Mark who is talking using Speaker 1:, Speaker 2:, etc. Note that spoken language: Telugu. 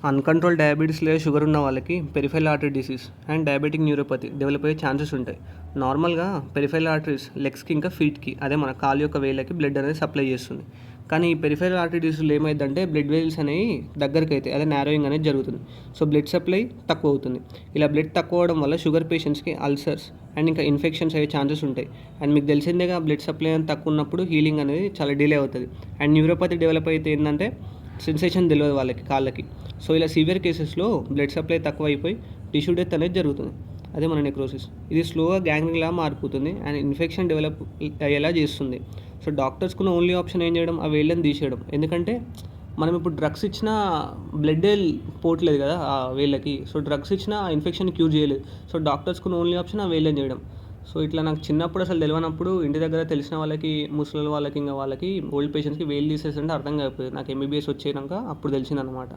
Speaker 1: అన్‌కంట్రోల్ డయాబెటిస్ లేదా షుగర్ ఉన్న వాళ్ళకి peripheral artery disease and diabetic neuropathy develop అయ్యే ఛాన్సెస్ ఉంటాయి. నార్మల్‌గా పెరిఫెరల్ ఆర్టరీస్ లెగ్స్‌కి ఇంకా ఫీట్‌కి అదే మన కాలు యొక్క వేళ్ళకి బ్లడ్ అనేది సప్లై చేస్తుంది. కానీ ఈ పెరిఫెరల్ ఆర్టరీ డిసీజ్‌లో ఏమైద్దంటే బ్లడ్ వెసల్స్ అనేవి దగ్గరకైతాయి. అదే నారోయింగ్ అనేది జరుగుతుంది. సో బ్లడ్ సప్లై తక్కువ అవుతుంది. ఇలా బ్లడ్ తక్కువ అవ్వడం వల్ల షుగర్ పేషెంట్స్‌కి అల్సర్స్ అండ్ ఇంకా ఇన్ఫెక్షన్స్ అయ్యే ఛాన్సెస్ ఉంటాయి. అండ్ మీకు తెలిసిందేగా బ్లడ్ సప్లై అనేది తక్కువ ఉన్నప్పుడు హీలింగ్ అనేది చాలా డిలే అవుతుంది. అండ్ న్యూరోపతి డెవలప్ అయితే ఏంటంటే సెన్సేషన్ తెలియదు వాళ్ళకి కాళ్ళకి. సో ఇలా సివియర్ కేసెస్లో బ్లడ్ సప్లై తక్కువ అయిపోయి టిష్యూ డెత్ అనేది జరుగుతుంది. అదే మన నెక్రోసిస్. ఇది స్లోగా గ్యాంగ్రీన్‌లా మారిపోతుంది అండ్ ఇన్ఫెక్షన్ డెవలప్ అయ్యేలా చేస్తుంది. సో డాక్టర్స్‌కున్న ఓన్లీ ఆప్షన్ ఏం చేయడం, ఆ వేళ్ళని తీసేయడం. ఎందుకంటే మనం ఇప్పుడు డ్రగ్స్ ఇచ్చినా బ్లడ్డే పోవట్లేదు కదా ఆ వేళ్ళకి. సో డ్రగ్స్ ఇచ్చినా ఆ ఇన్ఫెక్షన్ క్యూర్ చేయలేదు. సో డాక్టర్స్‌కున్న ఓన్లీ ఆప్షన్ ఆ వేళ్ళని చేయడం. సో ఇట్లా నాకు చిన్నప్పుడు అసలు తెలవనప్పుడు ఇంటి దగ్గర తెలిసిన వాళ్ళకి, ముసలోళ్ళ వాళ్ళకి, ఇంకా వాళ్ళకి ఓల్డ్ పేషెంట్స్‌కి వేళ్ళు తీసేస్తుంటే అర్థం కాకపోయేది. నాకు ఎంబీబీఎస్ వచ్చేనాక అప్పుడు తెలిసిందనమాట.